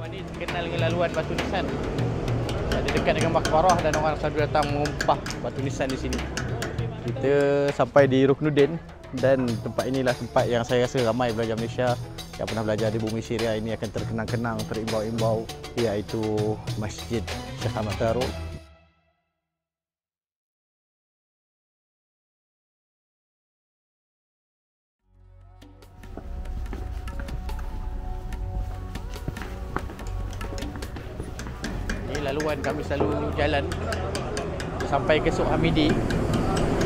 Laluan ni terkenal dengan laluan batu nisan. Ada dekat dengan makbarah dan orang selalu datang mengumpah batu nisan di sini. Kita sampai di Ruknuddin dan tempat inilah tempat yang saya rasa ramai pelajar Malaysia yang pernah belajar di bumi Syria ini akan terkenang-kenang, terimbau-imbau, iaitu Masjid Syekh Ahmad Taruk. Laluan kami selalu jalan sampai ke Suq Hamidi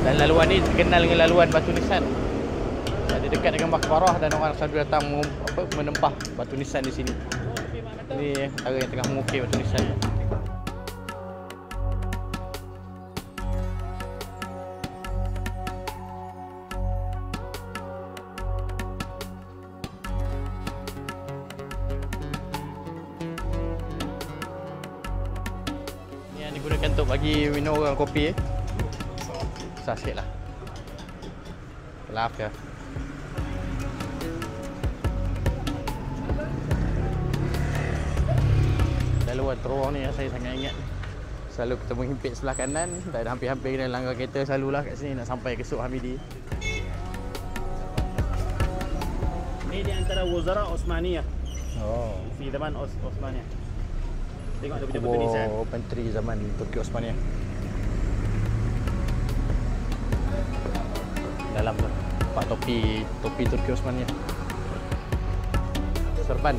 dan laluan ni terkenal dengan laluan batu nisan. Ada dekat dengan makbarah dan orang selalu datang menempah batu nisan di sini. Ini orang yang tengah mengukir batu nisan. Digunakan untuk bagi minum orang kopi. Besar sikit lah. Maaf ya. Laluan terowong ni saya sangat ingat. Selalu kita menghimpit sebelah kanan dan hampir-hampir kena langgar kereta selalulah kat sini nak sampai ke Suq Hamidi. Ini di antara Wuzara Osmaniyah. Oh. Di zaman Osmaniyah. Tengok dia punya batu nisan. Oh, menteri zaman Turki Osmaniyah. Dalam tu, pak topi Turki Osmaniyah. Serban.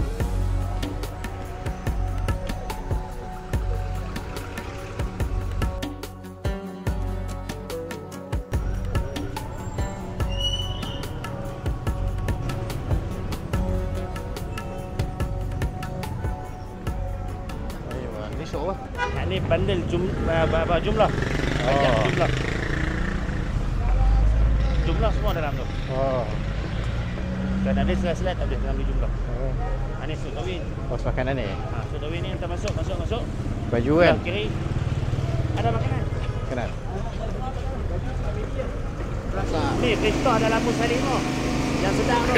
Ini bandel jumlah. Jumlah. Jumlah semua dalam tu. Oh. Dan ada selat-selat tak boleh ambil jumlah. Oh. Ini Suq Tawin. Oh, sebelah kanan ni. Suq Tawin ni entah masuk. Baju kan? Kiri. Ada makanan. Kanan. Ni pesta dalam Musalimah. Yang sedap tu.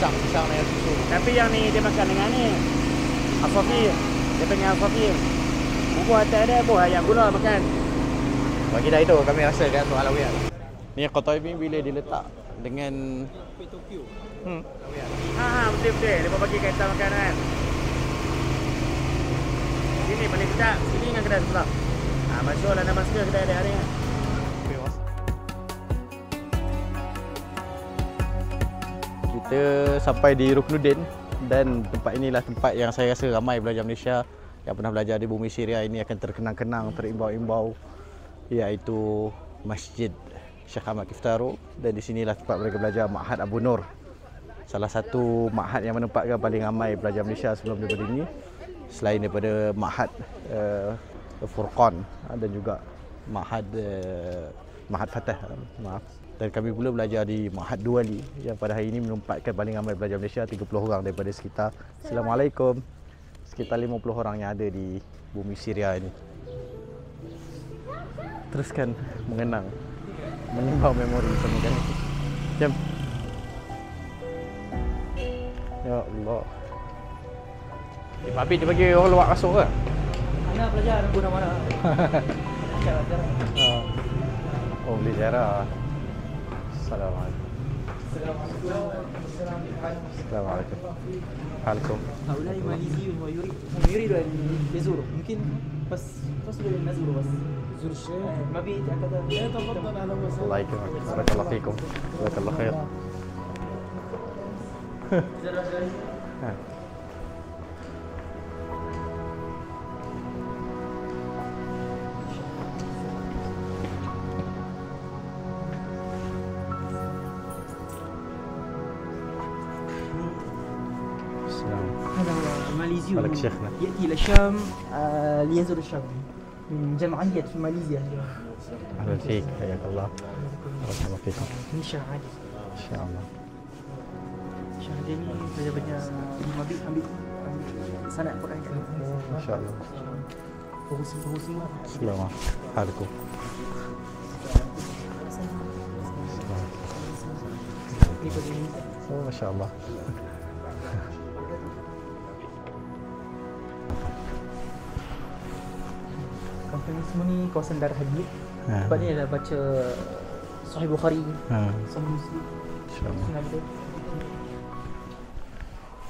Pisang dengan susu. Tapi yang ni dia makan dengan ni. Asafir. Dia panggil asafir. Bubuh atas dia, buah ayam gula makan. Bagi dah itu kami rasakan soal Alawiyah. Ni kotor ini bila diletak dengan Tokyo. Betul. Dia bagi kaitan makanan. Sini paling sedap. Sini dengan kedai sebelah. Masuklah nama sikit kedai dia hari ni. Kita sampai di Ruknuddin dan tempat inilah tempat yang saya rasa ramai pelajar Malaysia yang pernah belajar di bumi Syria ini akan terkenang-kenang, terimbau-imbau, iaitu Masjid Syekh Ahmad Taruk. Dan di sinilah tempat mereka belajar Ma'had Abu Nur. Salah satu ma'had yang menempatkan paling ramai pelajar Malaysia sebelum dia berdiri, selain daripada Ma'had Furqan dan juga Ma'had Fatah. Dan kami pula belajar di Ma'had Duwali yang pada hari ini menempatkan paling ramai pelajar Malaysia, 30 orang daripada sekitar, Assalamualaikum, sekitar 50 orang yang ada di bumi Syria ini. Teruskan mengenang, menyembah memori bersama kami. Jom. Ya Allah. Habis dia bagi orang luar masuk ke? Mana pelajar guna mana? Oh, boleh jarah. Assalamualaikum. Assalamualaikum. Halkum. هؤلاء ماليزيون ويريد أن يزوروا ممكن بس تصلوا نزوروا بس زور الشيخ ما بيتأكد تفضل أهلا وسهلا الله يكرمك. بارك الله فيكم. جزاك الله خير. هذا هو ماليزي ولك شيخنا. يأتي إلى الشام ليزور الشام من جمعية في ماليزيا. أهلا فيك، حياك الله. بارك الله فيكم. من شهادة إن شاء الله. شهادة ini banyak-banyak ambil sanad Quran kan. إن شاء الله. Bagus semua. السلام عليكم. Ini boleh. Oh, ما شاء الله. Ini semua ni kawasan darah hadis. Ha. Sebab ni dah baca Sahih Bukhari, Ha. Sahih Muslim. InsyaAllah. Sunnah betul.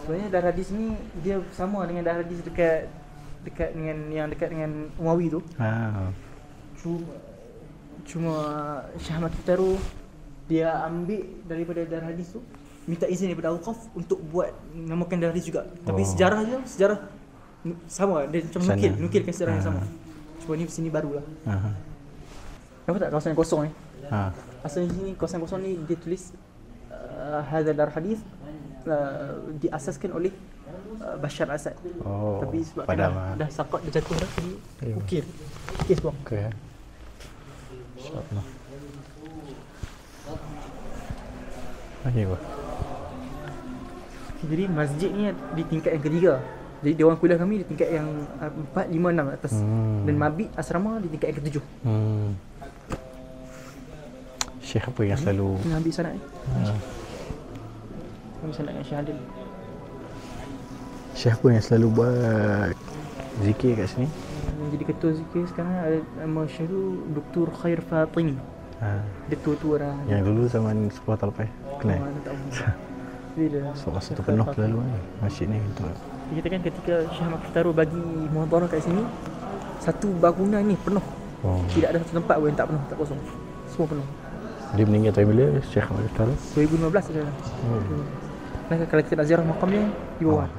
Sebenarnya darah hadis ni dia sama dengan darah hadis dekat dengan Umawi tu. Ha. Cuma Syekh Ahmad Kitaru dia ambil daripada darah hadis tu, minta izin daripada Auqaf untuk buat namakan darah hadis juga. Tapi sejarah sama, dia macam Sana. nukilkan sejarah yang sama. Cuma ni sini barulah. Ha. Nampak tak kawasan yang kosong ni? Ha. Asal sini kawasan kosong ni dia tulis hadza darah hadis diasaskan oleh Bashar Asad. Oh, Tapi sebab Padang, dah sakot, dah jatuh dah, jadi Ya. ukir semua. Okey. InsyaAllah. Ayuh. Jadi masjid ni di tingkat yang ketiga. Jadi dewan kuliah kami di tingkat yang 4, 5, 6 atas. Dan mabit asrama di tingkat yang ke-7. Syekh apa yang selalu Kena ambil sanad ni. Ambil sanad dengan Syekh Adil. Syekh apa yang selalu buat zikir kat sini? Yang jadi ketua zikir sekarang ada nama Syekh tu Dr. Khair Fatimi. Ha. Dia tua-tua dah. Yang dulu zaman 10 tahun lepas kenal. Tak tahu. Jadi dia So masa tu penuh selalu kan masjid ni untuk. kita kan ketika Syekh Ahmad Kitaru bagi muhadharah kat sini, satu bangunan ni penuh. Oh. Tidak ada satu tempat pun yang tak penuh, tak kosong. Semua penuh. Dia meninggal tahun bila Syekh Ahmad Kitaru? 2015 saja. Dan kalau kita nak ziarah makam dia di bawah.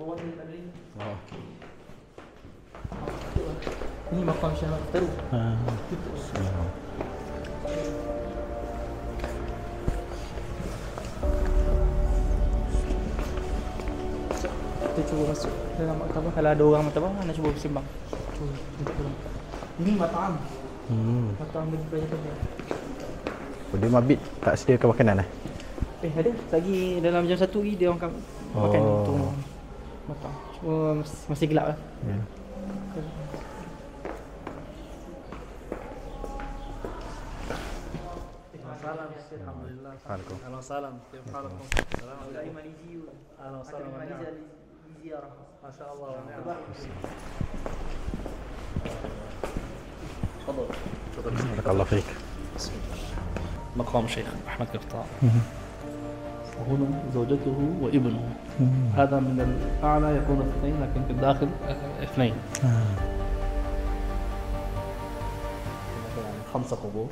Oh. Ini makam Syekh Ahmad Kitaru. Ha. Kita cuba masuk dalam maktabah. Kalau ada orang maktabah nak cuba bersembang. Cuba minta tolong. Ini matam. Matam bagi pelajar-pelajar. Oh, dia mabit tak sediakan makanan lah? Ada. Lagi dalam jam 1 lagi dia orang makan untuk matam. Cuma masih gelap lah. Ya. Alhamdulillah. Assalamualaikum. Ahlan wa sahlan. كيف حالكم؟ السلام عليكم. اهلا وسهلا ما شاء الله ونعم. تفضل. Barakallahu fiik. بسم الله. مقام شيخ احمد قرطاع. وهنا زوجته وابنه. هذا من الاعلى يكون اثنين لكن في الداخل اثنين. يعني 5 قبور.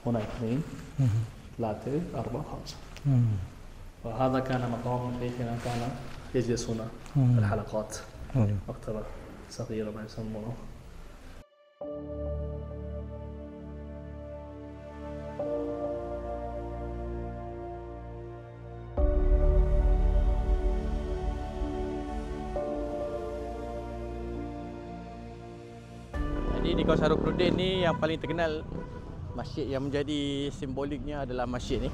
هنا 2 3 4 5. وهذا كان مقام شيخنا كان يجلس هنا في الحلقات. مكتبة صغيرة ما يسمونه. Jadi di kawasan Ruknuddin ni yang paling terkenal, masjid yang menjadi simboliknya adalah masjid ni,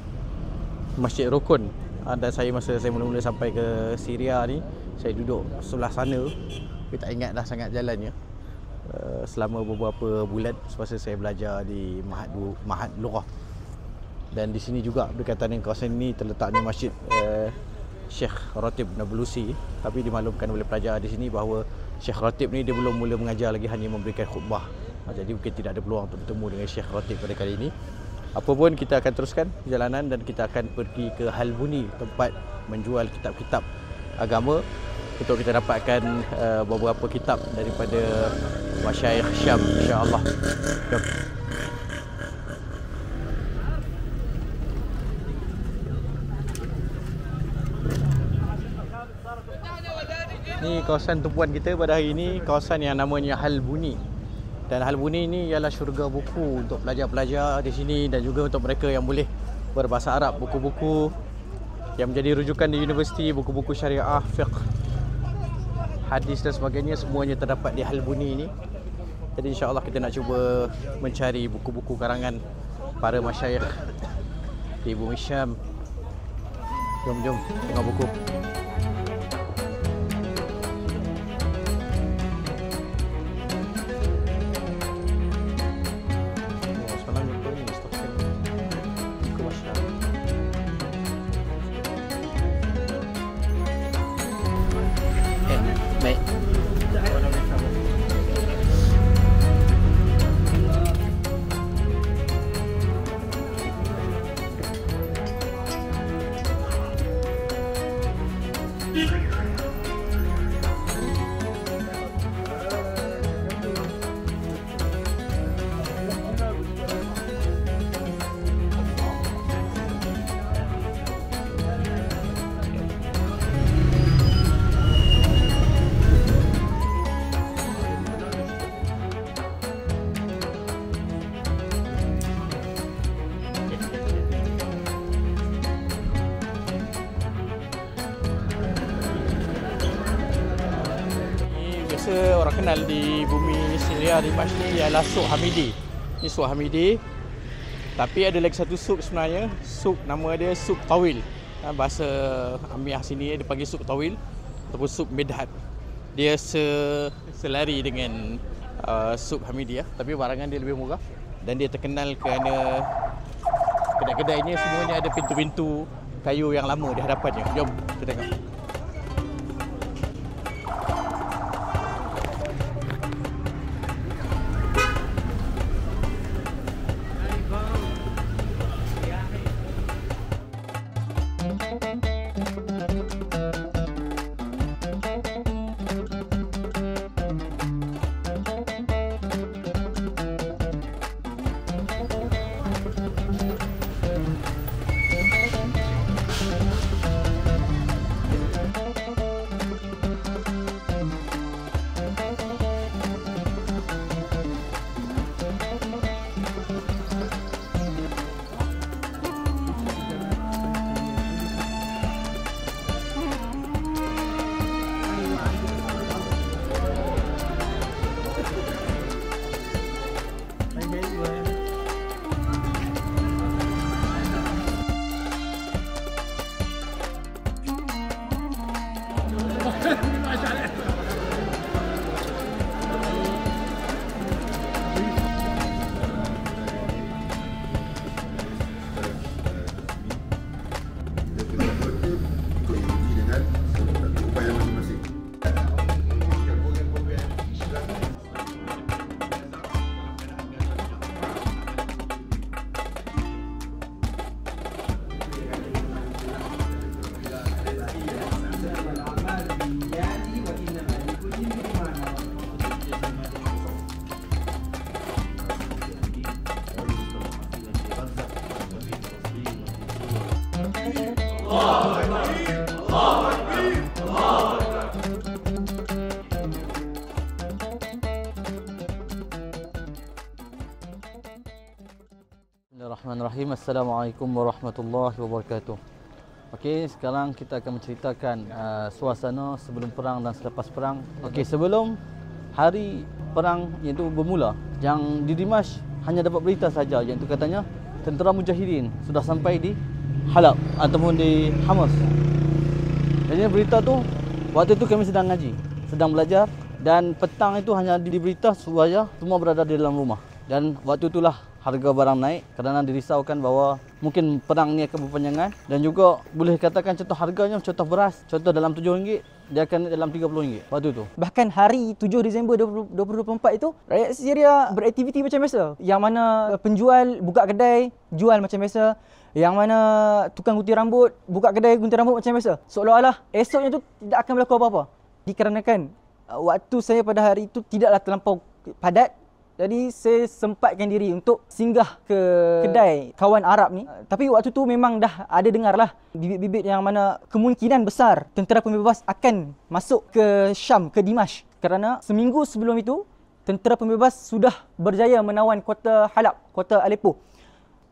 Masjid Rukun. Dan saya masa saya mula-mula sampai ke Syria ni, saya duduk sebelah sana, tapi tak ingat dah sangat jalannya. Selama beberapa bulan semasa saya belajar di Mahad Lughah. Dan di sini juga berkaitan dengan kawasan ini terletaknya Masjid Syekh Ratib Nablusi. Tapi dimaklumkan oleh pelajar di sini bahawa Syekh Ratib ni dia belum mula mengajar lagi, hanya memberikan khutbah. Jadi mungkin tidak ada peluang untuk bertemu dengan Syekh Ratib pada kali ini. Apapun, kita akan teruskan perjalanan dan kita akan pergi ke Halbuni, tempat menjual kitab-kitab agama, untuk kita dapatkan beberapa kitab daripada Masyayikh Syam, insya-Allah. Jom. Ni kawasan tumpuan kita pada hari ini, kawasan yang namanya Halbuni. Dan Halbuni ini ialah syurga buku untuk pelajar-pelajar di sini dan juga untuk mereka yang boleh berbahasa Arab. Buku-buku yang menjadi rujukan di universiti, buku-buku syariah, fiqh, hadis dan sebagainya, semuanya terdapat di Halbuni ini. Jadi insya-Allah kita nak cuba mencari buku-buku karangan para masyayikh di Bumi Syam. Jom tengok buku. terkenal di bumi Syria Dimash ni ialah sup Hamidi. Ni sup Hamidi. Tapi ada lagi satu sup sebenarnya, sup nama dia sup tawil. Bahasa Amiah sini dia panggil sup tawil ataupun sup medhat. Dia selari dengan sup Hamidi ya, tapi barangan dia lebih murah dan dia terkenal kerana kedai-kedainya semuanya ada pintu-pintu kayu yang lama di hadapannya. Jom kita tengok. Bismillahirrahmanirrahim. Assalamualaikum warahmatullahi wabarakatuh. Okey, sekarang kita akan menceritakan suasana sebelum perang dan selepas perang. Okey, sebelum hari perang iaitu bermula, yang di Dimash hanya dapat berita saja iaitu katanya tentera Mujahidin sudah sampai di Halab ataupun di Hamas. Jadi berita tu waktu itu kami sedang ngaji, sedang belajar, dan petang itu hanya diberita supaya semua berada di dalam rumah. Dan waktu itulah harga barang naik kerana dirisaukan bahawa mungkin perang ni akan berpanjangan, dan juga boleh katakan contoh harganya, contoh beras, contoh dalam RM7 dia akan dalam RM30 waktu tu. Bahkan hari 7 Disember 2024 itu rakyat Syria beraktiviti macam biasa. Yang mana penjual buka kedai jual macam biasa, yang mana tukang gunting rambut buka kedai gunting rambut macam biasa. Seolah-olah esoknya tu tidak akan berlaku apa-apa. Dikarenakan waktu saya pada hari itu tidaklah terlampau padat, jadi saya sempatkan diri untuk singgah ke kedai kawan Arab ni. Tapi waktu tu memang dah ada dengarlah bibit-bibit yang mana kemungkinan besar tentera pembebas akan masuk ke Syam, ke Dimash. Kerana seminggu sebelum itu, tentera pembebas sudah berjaya menawan kota Halab, kota Aleppo.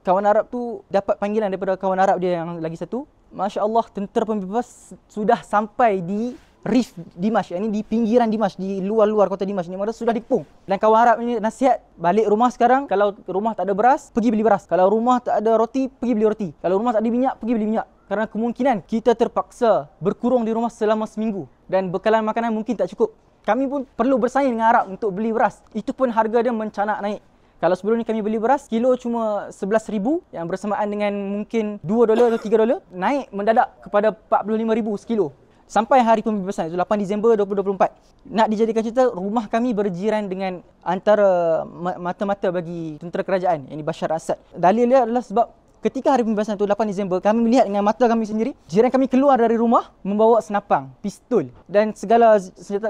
Kawan Arab tu dapat panggilan daripada kawan Arab dia yang lagi satu. Masya Allah, tentera pembebas sudah sampai di Rif Dimash, ini di pinggiran Dimash, di luar-luar kota Dimash ni, maksudnya sudah dikepung. Dan kawan Arab ini nasihat, balik rumah sekarang, kalau rumah tak ada beras, pergi beli beras. Kalau rumah tak ada roti, pergi beli roti. Kalau rumah tak ada minyak, pergi beli minyak. Kerana kemungkinan kita terpaksa berkurung di rumah selama seminggu dan bekalan makanan mungkin tak cukup. Kami pun perlu bersaing dengan Arab untuk beli beras. Itu pun harga dia mencanak naik. Kalau sebelum ni kami beli beras, kilo cuma 11,000 yang bersamaan dengan mungkin $2 atau $3, naik mendadak kepada 45,000 sekilo. Sampai hari pembebasan itu 8 Disember 2024. Nak dijadikan cerita, rumah kami berjiran dengan antara mata-mata bagi tentera kerajaan, yang ini Bashar Assad. Dalil dia adalah sebab ketika hari pembebasan itu 8 Disember, kami melihat dengan mata kami sendiri, jiran kami keluar dari rumah membawa senapang, pistol dan segala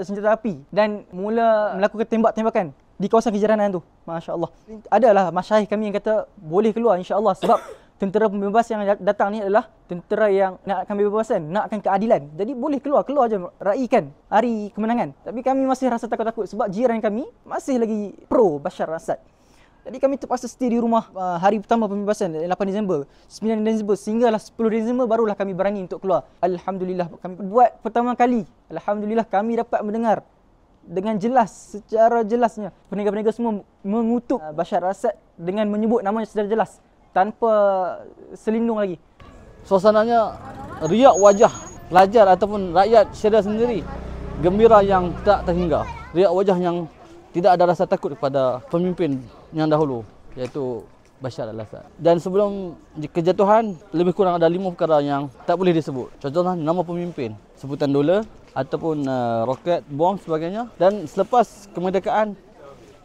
senjata api dan mula melakukan tembak-tembakan di kawasan kejiranan tu. Masya Allah. Adalah masyayikh kami yang kata boleh keluar insya Allah, sebab tentera pembebas yang datang ni adalah tentera yang nak akan kebebasan, nak akan keadilan. Jadi boleh keluar je raikan hari kemenangan. Tapi kami masih rasa takut-takut sebab jiran kami masih lagi pro Bashar Assad. Jadi kami terpaksa stay di rumah hari pertama pembebasan 8 Disember, 9 Disember sehinggalah 10 Disember barulah kami berani untuk keluar. Alhamdulillah, kami buat pertama kali. Alhamdulillah kami dapat mendengar dengan jelas, secara jelasnya peniaga-peniaga semua mengutuk Bashar al-Assad dengan menyebut namanya secara jelas tanpa selindung lagi. Suasananya riak wajah pelajar ataupun rakyat Syria sendiri gembira yang tak terhingga. Riak wajah yang tidak ada rasa takut kepada pemimpin yang dahulu, iaitu Bashar al-Assad. Dan sebelum kejatuhan, lebih kurang ada 5 perkara yang tak boleh disebut. Contohnya nama pemimpin, sebutan dolar ataupun roket, bom sebagainya. Dan selepas kemerdekaan,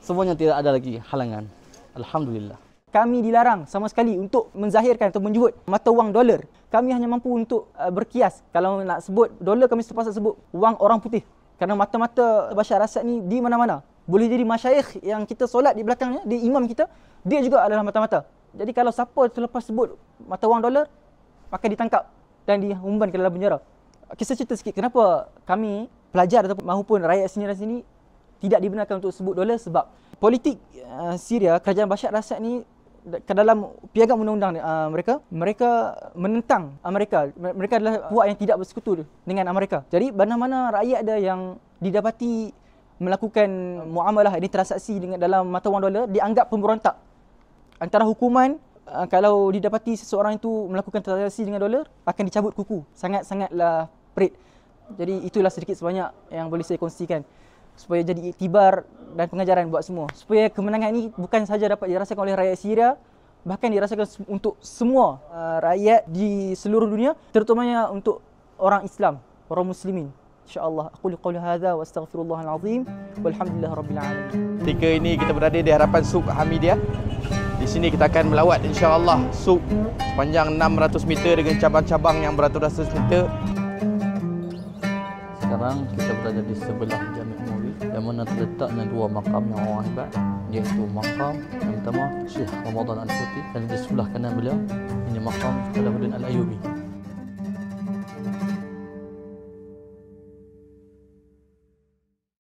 semuanya tidak ada lagi halangan. Alhamdulillah. Kami dilarang sama sekali untuk menzahirkan atau menyebut mata wang dolar. Kami hanya mampu untuk berkias. Kalau nak sebut dolar, kami terpaksa sebut wang orang putih. Kerana mata-mata Bashar al-Assad ni di mana-mana. Boleh jadi masyayikh yang kita solat di belakangnya, dia imam kita, dia juga adalah mata-mata. Jadi kalau siapa terlepas sebut mata wang dolar, maka ditangkap dan dihumban ke dalam penjara. Kisah cerita sikit kenapa kami pelajar ataupun mahupun rakyat sini tidak dibenarkan untuk sebut dolar, sebab politik Syria, kerajaan Bashar al-Assad ni ke dalam piagam undang-undang mereka menentang Amerika. Mereka adalah puak yang tidak bersekutu dengan Amerika. Jadi mana-mana rakyat ada yang didapati melakukan muamalah ini, transaksi dengan dalam mata wang dolar, dianggap pemberontak. Antara hukuman, kalau didapati seseorang itu melakukan transaksi dengan dolar, akan dicabut kuku. Sangat-sangatlah perit. Jadi itulah sedikit sebanyak yang boleh saya kongsikan, supaya jadi iktibar dan pengajaran buat semua. Supaya kemenangan ini bukan sahaja dapat dirasakan oleh rakyat Syria, bahkan dirasakan untuk semua rakyat di seluruh dunia, terutamanya untuk orang Islam, orang muslimin. InsyaAllah. Aku liqauli hadza wa astaghfirullahal azim walhamdulillahirabbil alamin. Ketika ini kita berada di hadapan Suk Hamidiyah. Di sini kita akan melawat insya-Allah suk sepanjang 600 meter dengan cabang-cabang yang beratus-ratus meter. Sekarang kita berada di sebelah Jami' Nuri, yang mana terletaknya 2 makam yang orang hebat, iaitu makam yang pertama Syekh Ramadan Al-Futi, dan di sebelah kanan beliau ini makam Salahuddin Al-Ayyubi.